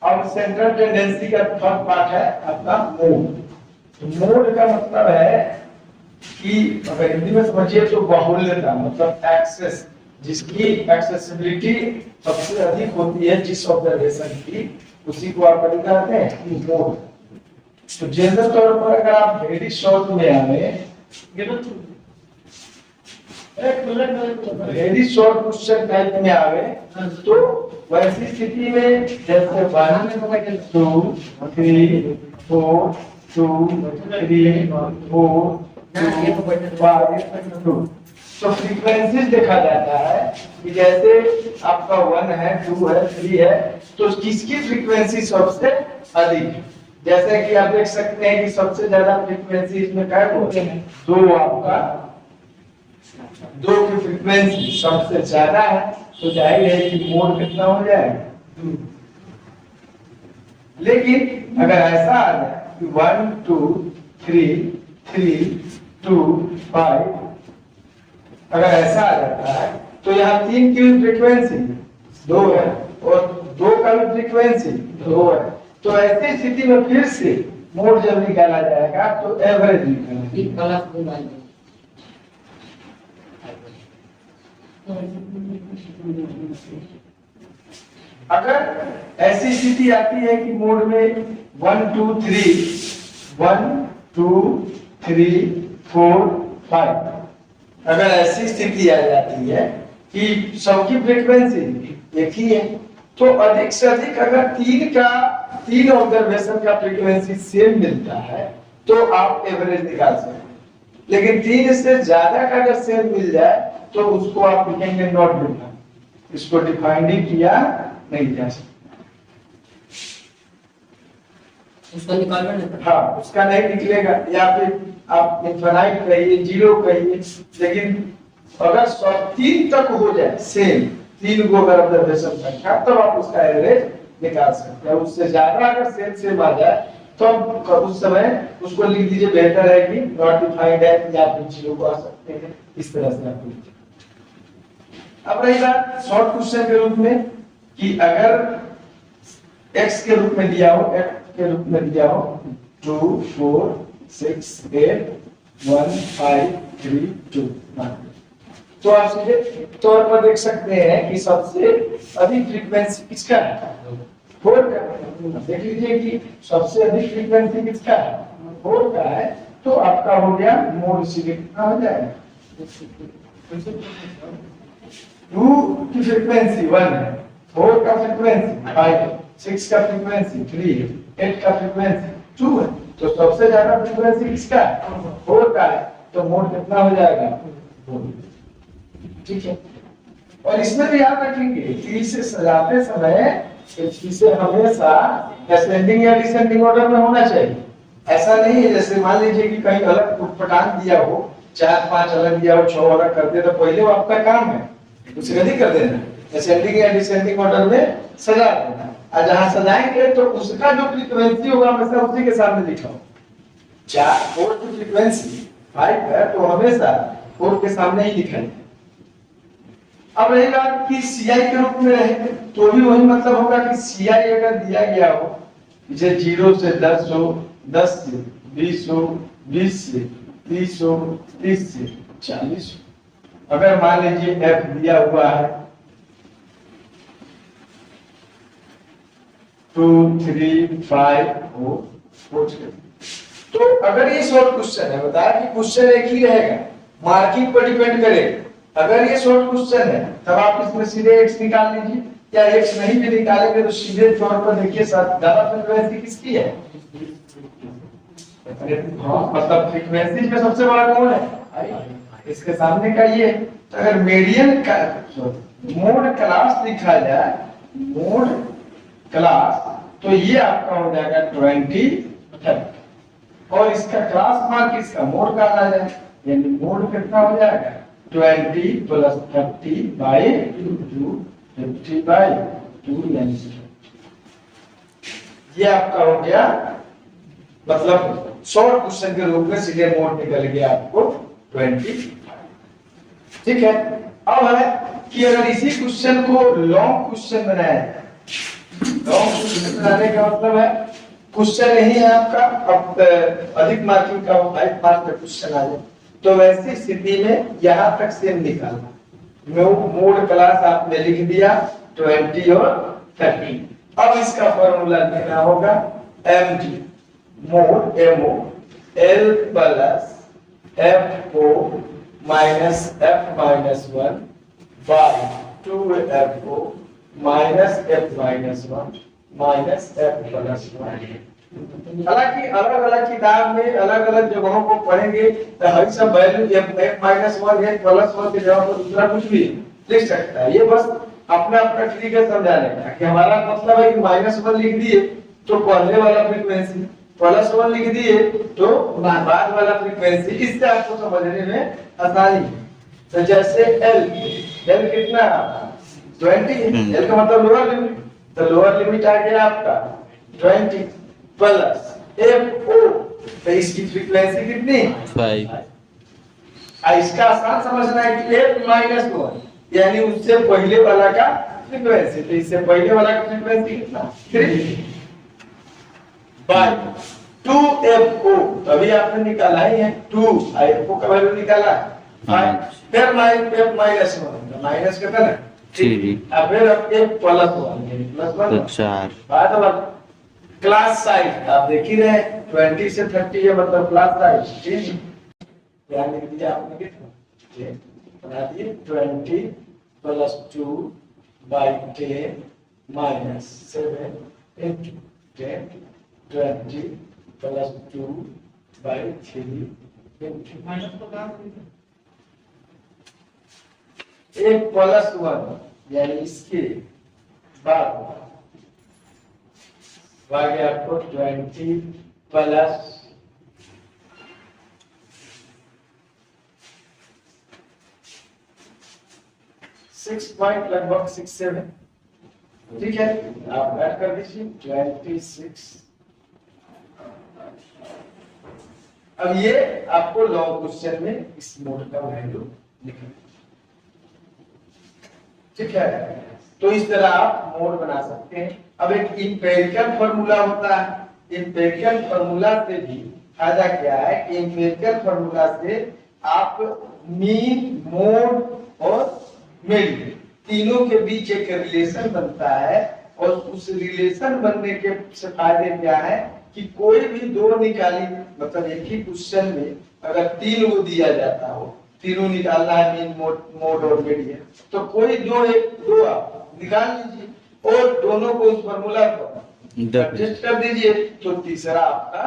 अब central tendency का third part है आपका मोड। मोड का मतलब है कि अगर हिंदी में समझिए तो बाहुल्यता, मतलब एक्सेस, जिसकी एक्सेसिबिलिटी सबसे अधिक होती है जिस ऑब्जर्वेशन की, उसी को आप कहते हैं मोड। तो जनरल तौर पर अगर आप वेरी शॉर्ट में आए, वेरी शॉर्ट क्वेश्चन टाइप में आवे, तो वैसी स्थिति में जैसे 1 2 3 4 2 3 4 2 तो फ्रीक्वेंसीज देखा जाता है कि जैसे आपका 1 है, 2 है, 3 है, तो किसकी फ्रीक्वेंसी सबसे अधिक है। जैसे कि आप देख सकते हैं कि सबसे ज्यादा फ्रीक्वेंसी इसमें क्या होते हैं, 2 आपका 2 की फ्रीक्वेंसी सबसे ज्यादा है, तो जाहिर है कि मोड कितना हो जाएगा। लेकिन अगर ऐसा आ जाए कि 1 2 3 3 2 5, अगर ऐसा आ जाता है तो यहाँ 3 की फ्रीक्वेंसी 2 है और 2 का भी फ्रीक्वेंसी 2 है, तो ऐसी स्थिति में फिर से मोड जब निकाला जाएगा तो एवरेज निकाला। अगर ऐसी स्थिति आती है कि मोड में 1 2 3 1 2 3 4 5, अगर ऐसी स्थिति आ जाती है कि सबकी फ्रीक्वेंसी एक ही है, तो अधिक से अधिक अगर 3 ऑब्जर्वेशन का फ्रीक्वेंसी सेम मिलता है तो आप एवरेज निकाल सकते हैं। लेकिन 3 से ज्यादा का अगर सेम मिल जाए तो उसको आप लिखेंगे नॉट डिफाइंड, इसको डिफाइंड ही किया नहीं जा सकता। उसका निकालना नहीं, हाँ उसका नहीं निकलेगा, या फिर आप इनफाइनाइट कहिए, 0 कहिए, लेकिन अगर सब 3 तक हो जाए सेम, 3 को अगर ऑब्जर्वेशन संख्या, तब आप उसका एवरेज निकाल सकते हैं। उससे ज्यादा अगर सेम आ जाए तो उस समय उसको लिख दीजिए, बेहतर है कि नॉट डिफाइंड है, या फिर 0 को आ सकते हैं, इस तरह से आप लिखिए। अब रही बात शॉर्ट क्वेश्चन के रूप में कि अगर x के रूप में दिया हो, x के रूप में दिया हो 2 4 6 8 1 5 3 2 1, तो आप सीधे तौर पर देख सकते हैं कि सबसे अधिक फ्रीक्वेंसी किसका है, 4 का। देख लीजिए कि सबसे अधिक फ्रीक्वेंसी किसका है, 4 का है, तो आपका हो गया मोड सीधे कितना हो जाएगा, 2 की फ्रीक्वेंसी 1 है, 4 का फ्रीक्वेंसी 5 है, 6 का फ्रीक्वेंसी 3 है, 8 का फ्रीक्वेंसी 2 है, तो सबसे ज्यादा फ्रीक्वेंसी किसका है, 4 का है, तो मोड कितना हो जाएगा, 4। ठीक है। और इसमें भी याद रखेंगे कि इसे सजाते समय इसे हमेशा असेंडिंग या डिसेंडिंग ऑर्डर में होना चाहिए। ऐसा नहीं है जैसे मान लीजिए कि कहीं अलग उटपटांग दिया हो, 4 5 अलग दिया हो, 6 अलग कर दे, तो पहले वो आपका काम है उसे नहीं कर देना, असेंडिंग या डिसेंडिंग ऑर्डर में सजा देना। और जहां सजाएंगे तो उसका जो फ्रीक्वेंसी होगा हमेशा उसी के सामने लिखा हो। 4 की फ्रीक्वेंसी 5 है तो हमेशा 4 के सामने ही लिखा है। अब रही बात कि CI के रूप में रहे तो भी वही मतलब होगा कि CI अगर दिया गया हो, जैसे 0 से 10 हो, 10 से 20 हो, 20 से 30 हो, 30 से 40 हो। अगर मान लीजिए F दिया हुआ है 2 3 5 हो, तो अगर ये शॉर्ट क्वेश्चन है, बताया कि क्वेश्चन एक ही रहेगा, मार्किंग पर डिपेंड करेगा। अगर ये शॉर्ट क्वेश्चन है तब आप इसमें सीधे x निकाल लीजिए, या x नहीं भी निकालेंगे तो सीधे तौर पर देखिए ज्यादा फ्रीक्वेंसी किसकी है, मतलब फ्रीक्वेंसी में सबसे बड़ा कौन है, इसके सामने का ये। तो अगर मीडियन का मोड क्लास लिखा जाए, मोड क्लास, तो ये आपका हो जाएगा 20 और इसका क्लास मार्क इसका मोड का आ जाए, यानी मोड कितना हो जाएगा 20 + 30/2 50/2 यानी ये आपका हो गया, मतलब शॉर्ट क्वेश्चन के रूप में सीधे मोड निकल गया आपको 20। ठीक है। अब है कि अगर इसी क्वेश्चन को लॉन्ग क्वेश्चन बनाया जाए लॉन्ग क्वेश्चन बनाने का मतलब है क्वेश्चन नहीं है आपका, अब अधिक मार्किंग का 5 मार्क का क्वेश्चन आ जाए, तो वैसी स्थिति में यहाँ तक सेम निकालना। मोड क्लास आपने लिख दिया 20 और 30। अब इसका फॉर्मूला लेना होगा mg मोड mo l plus fo minus f minus 1 by 2fo minus f minus 1 minus f plus 1। हालांकि अलग अलग किताब में अलग अलग जगहों को पढ़ेंगे तो हर सब वैल्यू f माइनस 1 है प्लस 1 के जगह पर दूसरा कुछ भी लिख सकता है। ये बस अपना अपना तरीका समझाने का कि हमारा मतलब है कि -1 लिख दिए तो पहले वाला फ्रीक्वेंसी, +1 लिख दिए तो बाद वाला फ्रीक्वेंसी, इससे आपको समझने में आसानी है। तो जैसे L कितना 20, L का मतलब लोअर लिमिट, तो लोअर लिमिट आ गया आपका 20 प्लस FO, तो इसकी फ्रीक्वेंसी कितनी 5। इसका आसान समझना है कि f-1 यानी उससे पहले वाला का फ्रीक्वेंसी, तो इससे पहले वाला का फ्रीक्वेंसी कितना 3 बाय 2FO, अभी आपने निकाला ही है 2, FO का वैल्यू निकाला 5, फिर f-1 माइनस कितना 3, अब फिर f +1 तो 4। बाद वाला क्लास साइज आप देख ही रहे 20 से 30 है मतलब क्लास साइज, ठीक ध्यान लिख दिया आपने कितना बना दिए 20 plus 2 by 10 minus 7 into 10 20 plus 2 by 3 into minus तो क्या एक +1 यानी इसके बाद आगे आपको 20 प्लस 6 पॉइंट लगभग 67, ठीक है आप ऐड कर दीजिए 26। अब ये आपको लॉन्ग क्वेश्चन में इस मोड का वैल्यू लिखना, ठीक है। तो इस तरह आप मोड बना सकते हैं। अब एक इंपेरिकल फार्मूला होता है, इंपेरिकल फार्मूला से भी फायदा क्या है कि इंपेरिकल फार्मूला से आप मीन, मोड और मीडियन तीनों के बीच एक रिलेशन बनता है, और उस रिलेशन बनने के से फायदे क्या है कि कोई भी दो निकाली, मतलब एक ही क्वेश्चन में अगर 3 वो दिया जाता हो, तीनों निकालना है मीन, मोड और मीडियन, तो कोई दो आप निकाल लीजिए और दोनों को उस फार्मूला पर एडजस्ट कर दीजिए, तो तीसरा आपका